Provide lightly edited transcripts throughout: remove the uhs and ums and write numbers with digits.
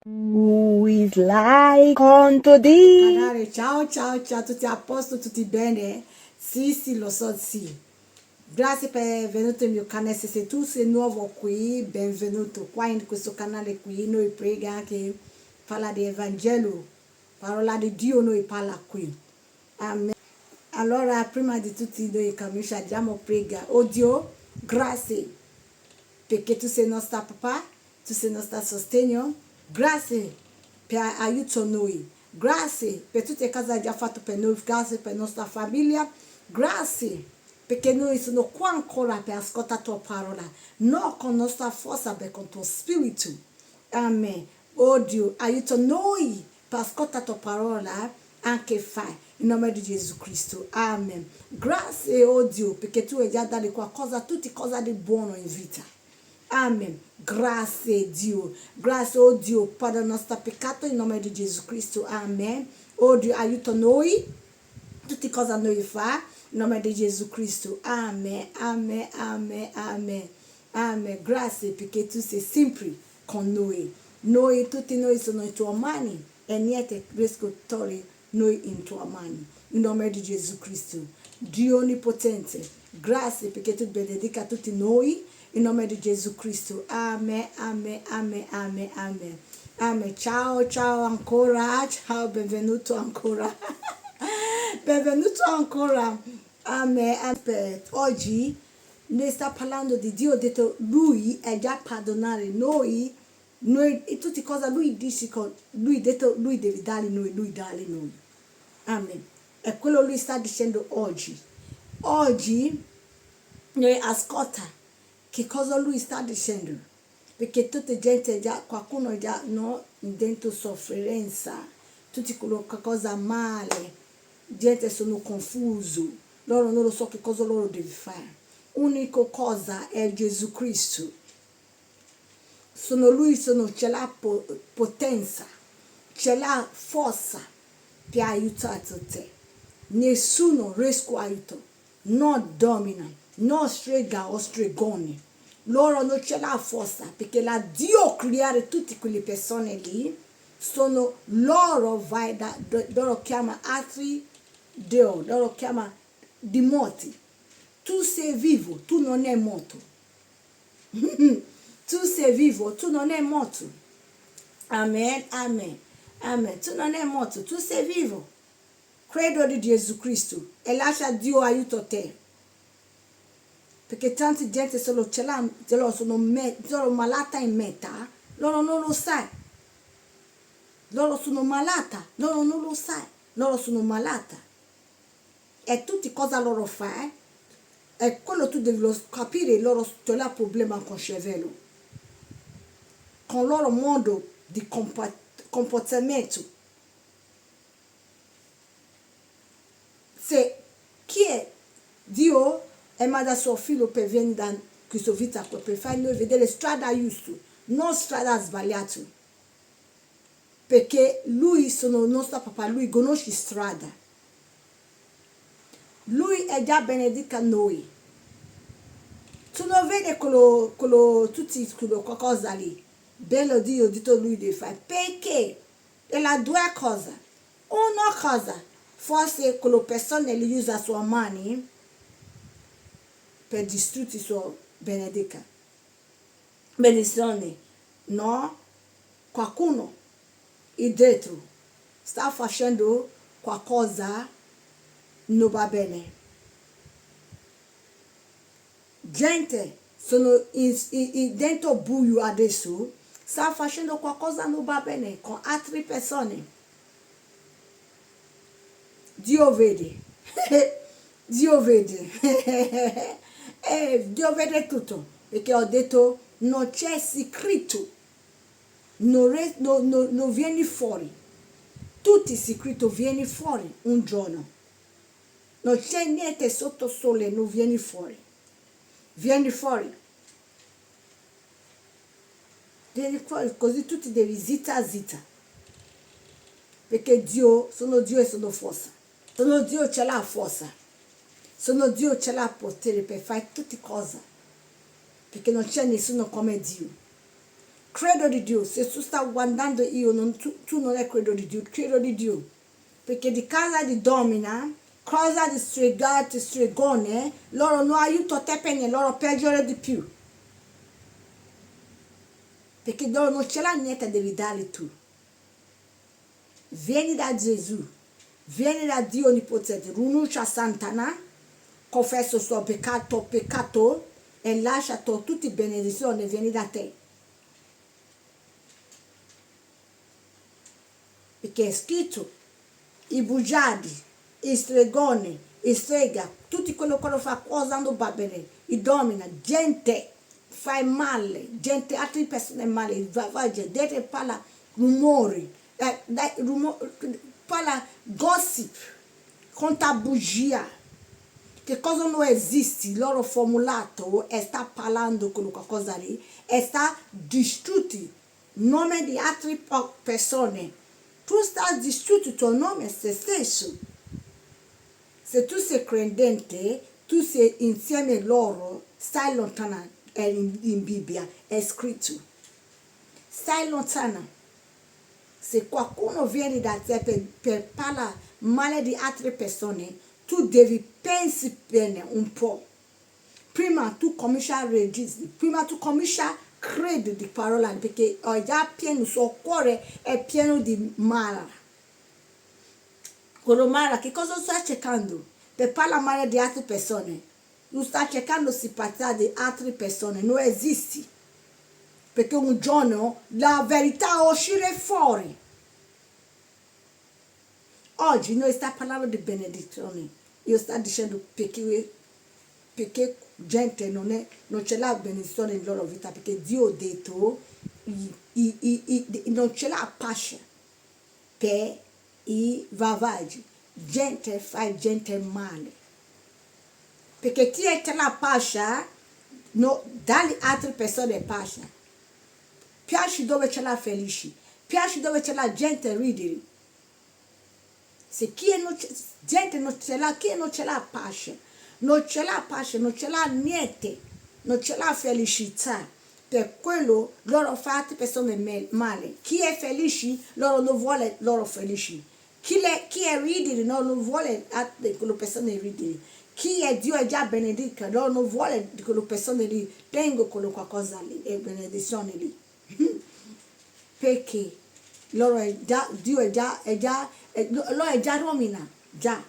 Who is like unto thee? Canale, ciao ciao ciao a tutti a posto, tutti bene? Sì, lo so, sì. Grazie per venuto nel mio canale, se tu sei nuovo qui, benvenuto qua in questo canale qui, noi preghiamo che parla di Evangelo, parola di Dio noi parla qui. Amen. Allora, prima di tutti noi cominciamo a pregare. Oh Dio, grazie perché tu sei nostro papà, tu sei nostro sostegno, grazie per aiuto noi, grazie per tutte le cose che hai già fatto per noi, grazie per la nostra famiglia, grazie perché noi siamo qua ancora per ascoltare la tua parola, non con nostra forza ma con il tuo spirito. Amen. Oh Dio, aiuta noi per ascoltare la tua parola anche fai. In nome di Gesù Cristo. Amen. Grazie, oh Dio, perché tu hai già dato qualcosa, tutte cose di buono in vita. Amen. Grazie Dio. Grazie, oh Dio, per il nostro peccato in nome di Gesù Cristo. Amen. Oh Dio, aiuta noi. Tutte cose noi fa. In nome di Gesù Cristo. Amen. Amen. Amen. Amen. Amen. Grazie perché tu sei sempre con noi. Noi, tutti noi sono in tue mani e niente riesco a togliere noi in tue mani. In nome di Gesù Cristo. Dio onnipotente. Grazie perché tu benedica tutti noi. In nome di Gesù Cristo. Amen, amen, amen, amen, amen. Amen. Ciao, ciao ancora. Ciao, benvenuto ancora. Benvenuto ancora. Amen. Oggi noi sta parlando di Dio. Ha detto lui è già perdonare noi e tutte cose lui dice. Lui ha detto lui deve dare noi. Lui dare noi. Amen. E quello lui sta dicendo oggi. Oggi noi ascolta che cosa lui sta dicendo, perché tutta gente già, qualcuno già no, dentro sofferenza, tutti qualcosa male, gente sono confuso, loro non lo so che cosa loro deve fare. Unica cosa è Gesù Cristo. C'è la potenza, c'è la forza per aiutare te. Nessuno riesce a aiutare, non domina, non strega o stregone. Loro non c'è la forza perché la Dio creare tutte quelle persone lì sono loro loro chiama altri Dio, loro chiama di morti. Tu sei vivo, tu non è morto. Tu sei vivo, tu non è morto. Amen, amen, amen. Tu non è morto, tu sei vivo. Credo di Gesù Cristo e lascia Dio aiuto te. Perché tante gente sono malata in metà, loro non lo sanno. Loro sono malata, loro non lo sanno. Loro sono malata. E tutte cosa loro fanno? E quello tu devi capire, loro c'è un problema con il cervello. Con il loro modo di comportamento. Se chi è Dio è mandato suo figlio per venire da questa vita per fare noi vedere strada giusta, non strada sbagliata. Perché lui sono il nostro papà, lui conosce strada. Lui è già benedica noi. Tu non vedi tutti qualcosa lì. Bello Dio, dito lui di fare. Perché? E la due cose. Una cosa, forse quelle persone li usa a sua mani per distruggere sua benedica. Benedizione. No, qualcuno è dentro sta facendo qualcosa non va bene. Gente sono dentro buio adesso, sta facendo qualcosa non va bene con altre persone. Dio vede. Dio vede. Dio vede tutto. Perché ho detto non c'è segreto. Non vieni fuori. Tutti i segreti vieni fuori un giorno. Non c'è niente sotto sole, non vieni fuori. Vieni fuori. Vieni fuori, così tu ti devi zitta. Perché Dio, sono Dio e sono forza. Sono Dio c'è la forza. Sono Dio c'è la potere per fare tutte cose. Perché non c'è nessuno come Dio. credo di Dio. Se tu stai guardando io, tu non è credo di Dio, credo di Dio. Perché di casa di domina, cosa di stregate, stregone, loro non aiutano te per niente, loro peggiore di più. Perché loro non ce l'ha niente, devi darli tu. Vieni da Gesù, vieni da Dio Onnipotente, rinuncia a Satana, confessa il suo peccato e lascia tutte le benedizioni, vieni da te. Perché è scritto, i bugiardi, i stregoni, i strega, tutti quello che fa cosa non va bene, i domina, gente fa male, gente, altre persone male, gente parla rumori, parla gossip, conta bugia, che cosa non esiste, il loro formulato e sta parlando con qualcosa lì e sta distrutti il nome di altre persone. Tu stai distruggendo il tuo nome se stesso. Se tu sei credente, tu sei insieme a loro, stai lontana, è in Bibbia, è scritto. Stai lontana. Se qualcuno viene da te per parlare male di altre persone, tu devi pensare bene un po'. Prima tu cominci a registrare, prima tu cominci a credere di parola, perché è già pieno, il suo cuore è pieno di male. Quello male, che cosa stai cercando? Per parlare male di altre persone. Tu stai cercando simpatia di altre persone, non esiste. Perché un giorno la verità uscirà fuori. Oggi noi stiamo parlando di benedizioni. Io sto dicendo perché gente non c'è la benedizione nella loro vita, perché Dio ha detto non c'è la pace per i vavaggi. Gente fa gente male. Perché chi c'è la pace, dalle altre persone pace. Piace dove c'è la felice, piace dove c'è la gente ridere. Se gente non ce l'ha, chi non ce l'ha pace, non ce l'ha pace, non ce l'ha niente, non ce l'ha felicità. Per quello loro fanno persone male. Chi è felice, loro non vuole loro felici. Chi è ridere, non vuole quelle persone ridere. Chi è Dio è già benedetto, loro non vuole quelle persone lì, tengo quello qualcosa lì, e benedizione lì. Perché loro Dio lo è già rovinato, già.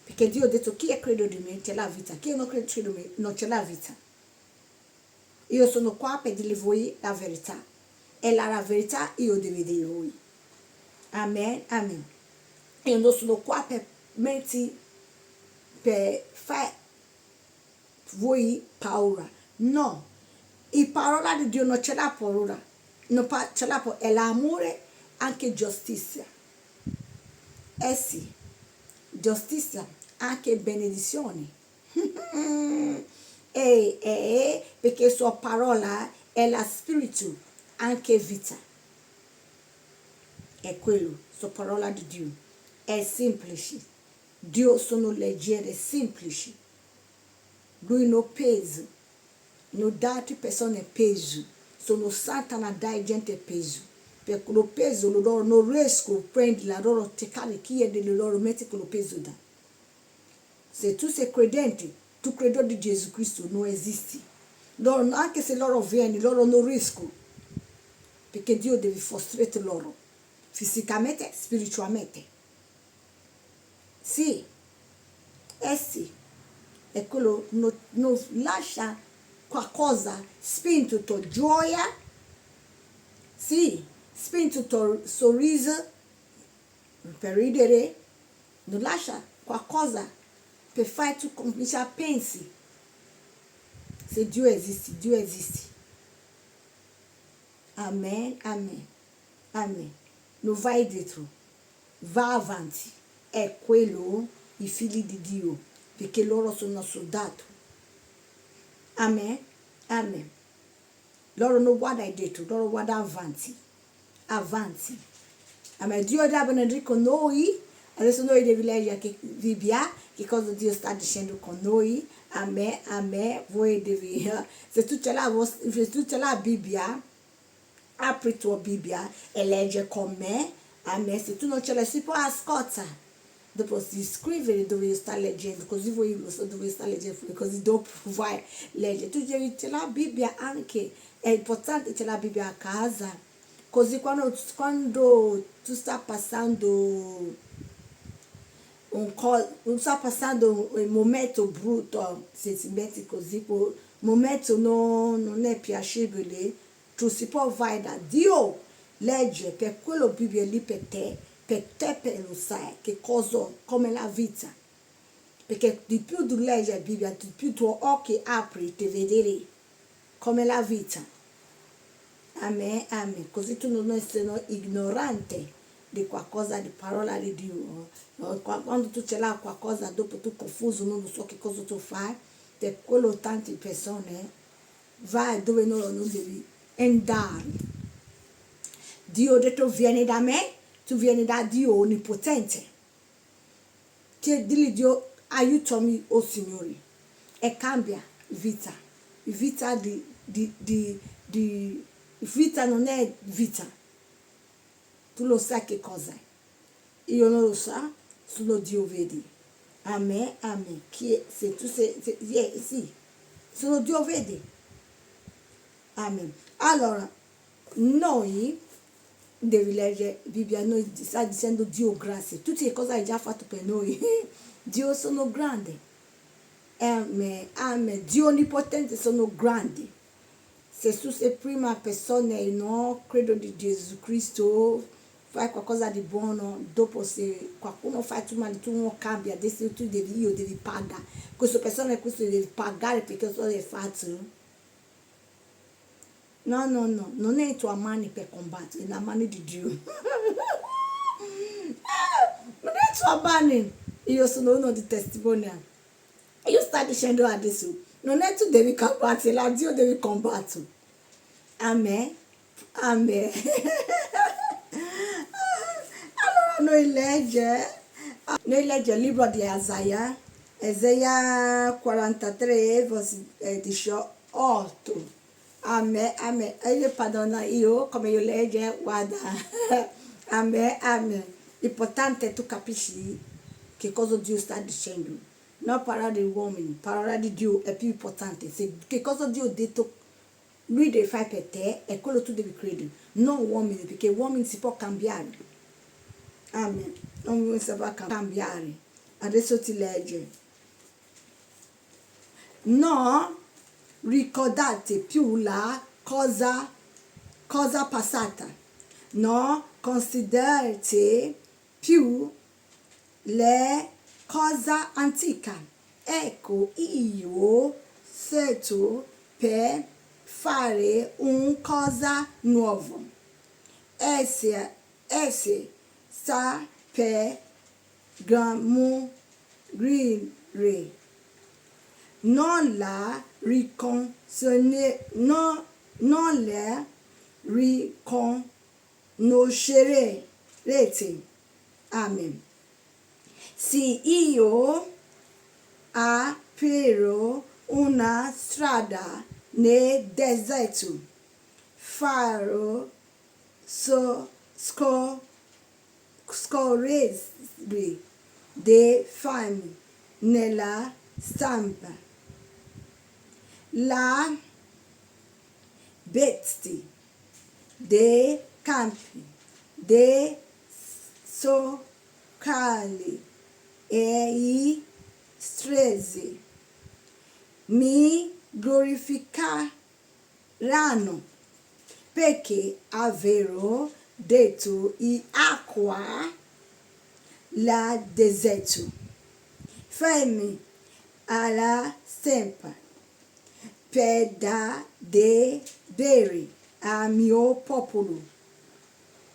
Perché Dio ha detto chi è credo di me c'è la vita, chi non crede di me non c'è la vita. Io sono qua per dire voi la verità e la verità io devo dire voi. Amen, amen. Io non sono qua per fare voi paura. No, la parola di Dio non ce l'ha paura, non ce l'ha paura, è l'amore, anche giustizia. Sì, giustizia, anche benedizioni. Perché sua parola è la spirito, anche vita. È quello, sua parola di Dio. È semplice. Dio sono leggere, semplici. Lui non pesa. Non dà altre persone peso. Sono Satana dai gente peso. Perché lo peso loro non riescono a prendere la loro cercare chi è delle loro metti quello peso da. Se tu sei credente, tu credi di Gesù Cristo, non esisti. Loro, anche se loro vieni, loro non riescono. Perché Dio deve fostrare loro. Fisicamente, spiritualmente. Sì. Sì. E quello non lascia qualcosa, spinto tua gioia. Sì. Spinto tuo sorriso per ridere, non lascia qualcosa per fare tu cominciare a pensare. Se Dio esiste, Dio esiste. Amen, amen, amen. Non vai dietro, va avanti. È quello i figli di Dio, perché loro sono soldati. Amen, amen. Loro non guardano dietro, loro guardano avanti. Avanti. Amen. Dio dà benedire con noi. Adesso noi dobbiamo leggere che Bibbia, che cosa Dio sta dicendo con noi. Amen, amen. Voi devi, se tu c'è la Bibbia, apri tua Bibbia e legge con me. Amen. Se tu non ce l'hai, si può ascoltare. Dopo si scrivere dove sta leggendo, così voi lo so dove sta leggendo, così dopo vai leggere. Tu devi c'è la Bibbia anche, è importante c'è la Bibbia a casa, così quando tu stai passando un momento brutto, se si mette così, un momento non è piacevole, tu si può vai da Dio, legge per quello Bibbia lì per te lo sai che cosa, come la vita, perché di più tu leggi la Bibbia, di più tuoi occhi apri per vedere come la vita. Amen, amen. Così tu non sei ignorante di qualcosa di parola di Dio. No? Quando tu ce l'hai qualcosa, dopo tu confuso, non so che cosa tu fai, per quello tante persone vai dove non devi andare. Dio ha detto vieni da me, tu vieni da Dio onnipotente. Dili Dio aiutami, oh Signore, e cambia vita. Vita vita non è vita. Tu lo sai che cos'è. Io non lo so, solo Dio vedi. Amen, amen. Se tu sì, solo Dio vedi. Amen. Allora, noi devi leggere la Bibbia, noi sta dicendo Dio grazie. Tutte le cose hai già fatto per noi. Dio sono grande. Amen, amen. Dio onnipotente sono grandi. Se tu sei prima persona e non credo di Gesù Cristo, fai qualcosa di buono, dopo se qualcuno fa tu male, tu non cambia, adesso tu devi pagare. Questa persona devi pagare perché cosa hai fatto. No, non è in tua mano per combattere, è nella mano di Dio. Non è in tua mano. Io sono uno di testimonial. Io sto dicendo adesso, non è tu devi combattere, la Dio devi combattere. Amen. Amen. Allora noi leggiamo il libro di Isaia 43, verso 18. Amen, amen. Io perdona io, come io leggo, guarda. Amen, amen. L'importante è tu capisci che cosa Dio sta dicendo. Non parlare di uomini, parlare di Dio è più importante. Se che cosa Dio ha detto, lui deve fare per te, è quello che tu devi credere. Non uomini, perché uomini si può cambiare. Amen. Non si può cambiare. Adesso ti legge. No, ricordate più la cosa passata. No, considerate più le cose antiche. Ecco, io sto per fare una cosa nuova. Esse sta per morire. Non la riconoscerete. Amen. Se io aprirò una strada nel deserto, farò scorrere dei fami nella stampa. La bestie dei campi, dei socali e i stresi mi glorificheranno, perché avrò detto in acqua la deserto, fermi alla stampa, per da de bere a mio popolo,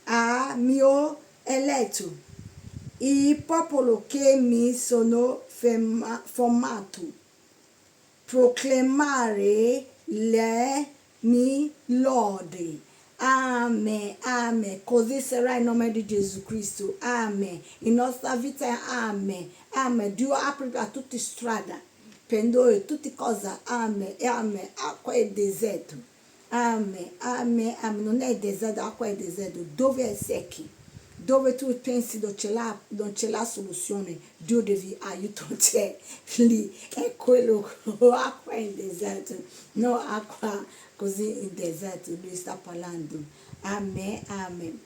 a mio eletto, il popolo che mi sono formato, proclamare le mie lodi. Amen, amen. Così sarà in nome di Gesù Cristo. Amen. In nostra vita, amen. Amen. Dio apre a tutte strade. Per noi tutte cose, amen, amen, acqua e deserto, Amen, amen, amen. Non è deserto, acqua è deserto. Dove è secchi? Dove tu pensi non c'è la soluzione, Dio devi aiutare te lì. È quello, acqua in deserto, no acqua così in deserto. Lui sta parlando. Amen, amen.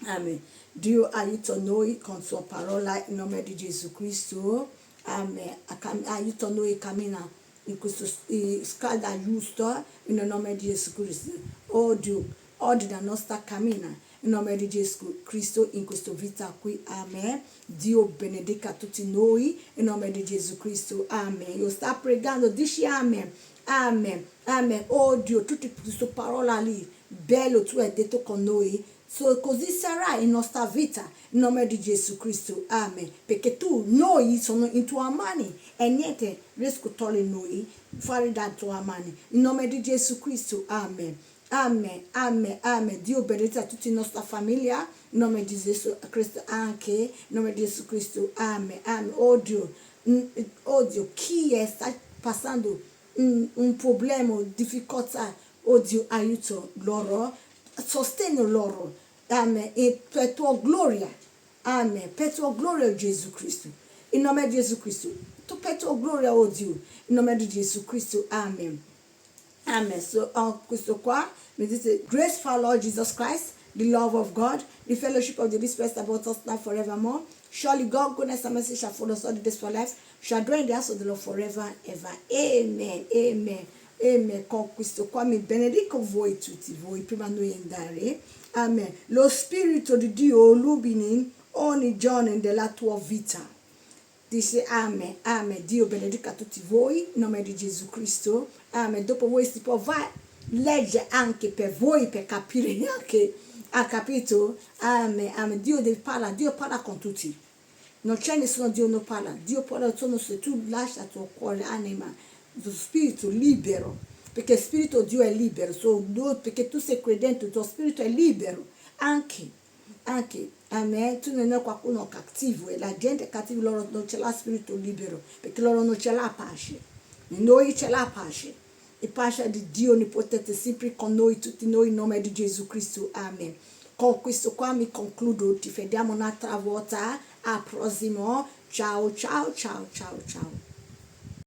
Amen. Dio aiuta noi con sua parola in nome di Gesù Cristo. Amen. Aiuta noi a camminare in questa strada giusta in nome di Gesù Cristo. Oh Dio, oggi la nostra cammina in nome di Gesù Cristo in questa vita qui. Amen. Dio benedica tutti noi in nome di Gesù Cristo. Amen. Io sto pregando, dici amen. Amen. Amen. Oh Dio, tutte queste parole lì, bello tu hai detto con noi. Così sarà in nostra vita, in nome di Gesù Cristo, amen. Perché noi sono in tua mani e niente riesco a togliere noi, fare da tua mani. In nome di Gesù Cristo, amen. Amen, amen, amen. Dio benedica tutta la nostra famiglia, in nome di Gesù Cristo anche, in nome di Gesù Cristo, amen, amen. Oh Dio, chi sta passando un problema, difficoltà, oh Dio, aiuto loro, sostegno loro. Amen. E per tua gloria. Amen. Per tua gloria, Gesù Cristo. In nome di Gesù Cristo. Tu per tua gloria, oh Dio. In nome di Gesù Cristo. Amen. Amen. So, questo qua mi dice, grace for our Lord Jesus Christ, the love of God, the fellowship of the Holy Spirit about us now forevermore. Surely God, goodness and mercy shall follow us all the days of our life. Shall dwell in the house of the Lord forever and ever. Amen. Amen. Amen. Con questo qua mi benedico voi tutti, voi prima noi andare. Amen. Lo Spirito di Dio illumini ogni giorno della tua vita. Dice amen, amen. Dio benedica tutti voi, in nome di Gesù Cristo. Amen. Dopo voi si può leggere anche per voi, per capire anche, ha capito? Amen, amen. Dio parla con tutti. Non c'è nessuno Dio non parla. Dio parla solo se tu lasci il tuo cuore, anima, il tuo spirito libero. Perché il spirito di Dio è libero, perché tu sei credente, il tuo spirito è libero, anche, amen, tu non è qualcuno cattivo, e la gente cattiva, loro non ce l'ha spirito libero, perché loro non ce l'ha pace, noi ce l'ha pace, e pace di Dio onnipotente, sempre con noi, tutti noi, in nome di Gesù Cristo, amen. Con questo qua mi concludo, ci vediamo un'altra volta, al prossimo, ciao, ciao, ciao, ciao, ciao.